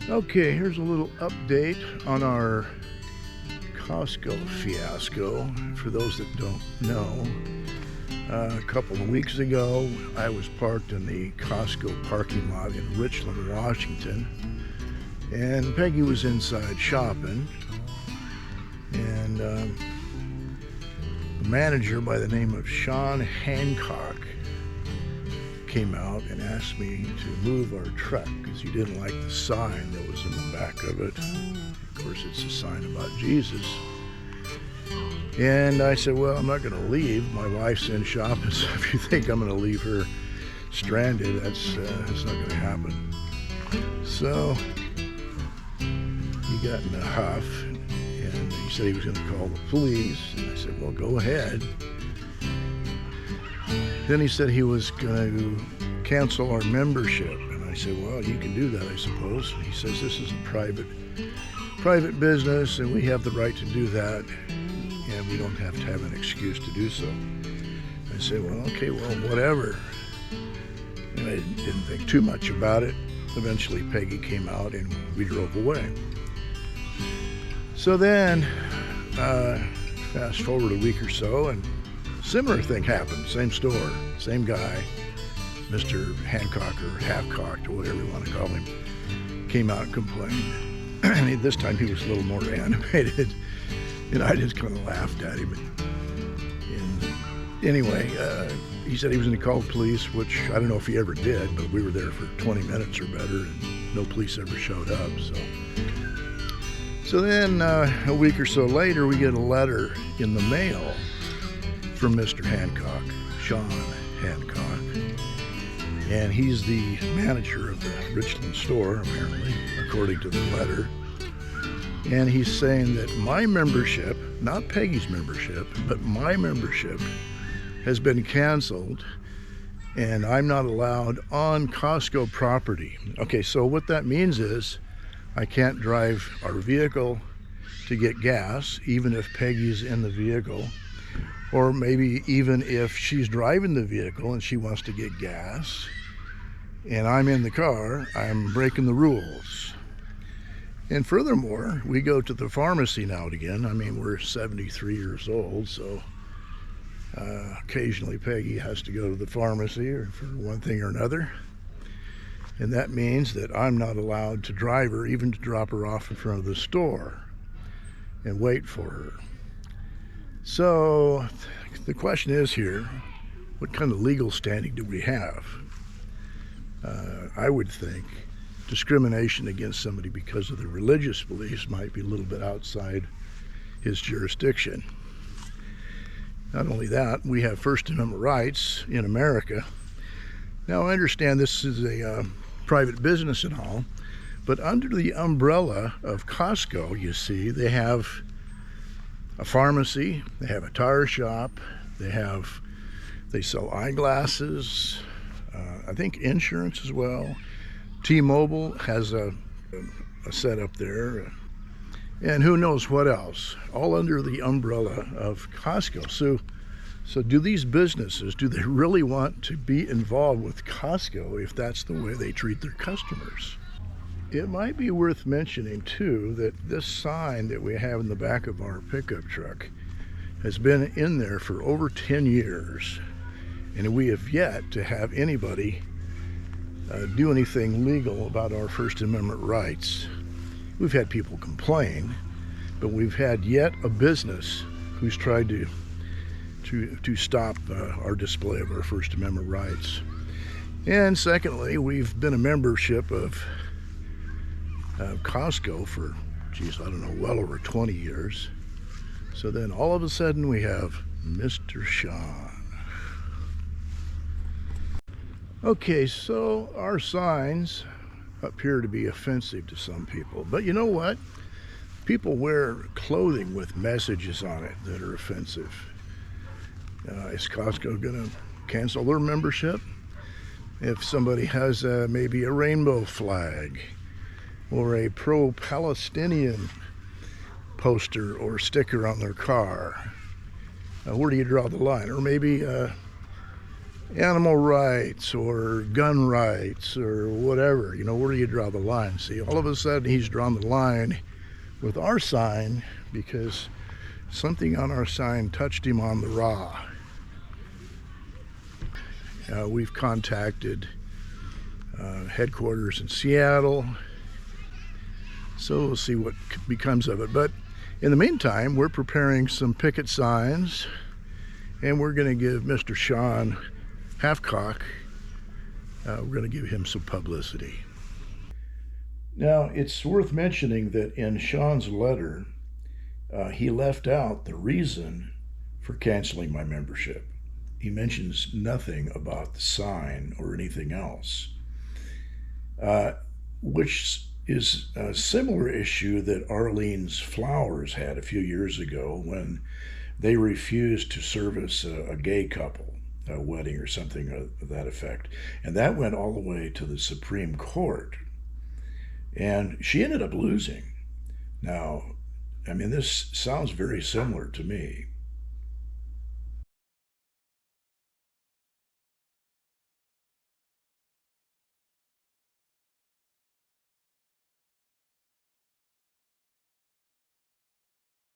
Okay, here's a little update on our Costco fiasco. For those that don't know, a couple of weeks ago, I was parked in the Costco parking lot in Richland, Washington, and Peggy was inside shopping, and the manager by the name of Sean Hancock came out and asked me to move our truck because he didn't like the sign that was in the back of it. Of course, it's a sign about Jesus. And I said, well, I'm not going to leave. My wife's in shopping, so if you think I'm going to leave her stranded, that's not going to happen. So he got in a huff, and he said he was going to call the police. And I said, well, go ahead. Then he said he was going to cancel our membership. And I said, well, you can do that, I suppose. He says this is a private business, and we have the right to do that, and we don't have to have an excuse to do so. I said, well, okay, well, whatever. And I didn't think too much about it. Eventually, Peggy came out, and we drove away. So then, fast forward a week or so, and similar thing happened. Same store, same guy, Mr. Hancock or Half-Cocked or whatever you want to call him, came out and complained. And this time he was a little more animated, and I just kind of laughed at him. And anyway, he said he was going to call the police, which I don't know if he ever did, but we were there for 20 minutes or better, and no police ever showed up. So then a week or so later, we get a letter in the mail from Mr. Hancock, Sean Hancock, and he's the manager of the Richland store, apparently, according to the letter. And he's saying that my membership, not Peggy's membership, but my membership has been canceled, and I'm not allowed on Costco property. Okay, so what that means is I can't drive our vehicle to get gas, even if Peggy's in the vehicle. Or maybe even if she's driving the vehicle and she wants to get gas and I'm in the car, I'm breaking the rules. And furthermore, we go to the pharmacy now and again. I mean, we're 73 years old, so occasionally Peggy has to go to the pharmacy or for one thing or another. And that means that I'm not allowed to drive her, even to drop her off in front of the store and wait for her. So the question is here, what kind of legal standing do we have? I would think discrimination against somebody because of their religious beliefs might be a little bit outside his jurisdiction. Not only that, we have First Amendment rights in America. Now, I understand this is a private business and all, but under the umbrella of Costco, you see, they have a pharmacy, they have a tire shop, they sell eyeglasses, I think insurance as well. T-Mobile has a setup there, and who knows what else, all under the umbrella of Costco. So do these businesses, do they really want to be involved with Costco if that's the way they treat their customers? It might be worth mentioning, too, that this sign that we have in the back of our pickup truck has been in there for over 10 years, and we have yet to have anybody do anything legal about our First Amendment rights. We've had people complain, but we've had yet a business who's tried to stop our display of our First Amendment rights. And secondly, we've been a membership of Costco for, geez, I don't know, well over 20 years. So then all of a sudden we have Mr. Sean. Okay, so our signs appear to be offensive to some people, but you know what? People wear clothing with messages on it that are offensive. Is Costco gonna cancel their membership if somebody has maybe a rainbow flag or a pro-Palestinian poster or sticker on their car? Where do you draw the line? Or maybe animal rights or gun rights or whatever. You know, where do you draw the line? See, all of a sudden he's drawn the line with our sign because something on our sign touched him on the raw. We've contacted headquarters in Seattle, so we'll see what becomes of it. But in the meantime, we're preparing some picket signs, and we're going to give Mr. Sean Halfcock, we're going to give him some publicity. Now, it's worth mentioning that in Sean's letter, he left out the reason for canceling my membership. He mentions nothing about the sign or anything else, which is a similar issue that Arlene's Flowers had a few years ago when they refused to service a gay couple, a wedding or something of that effect. And that went all the way to the Supreme Court. And she ended up losing. Now, I mean, this sounds very similar to me.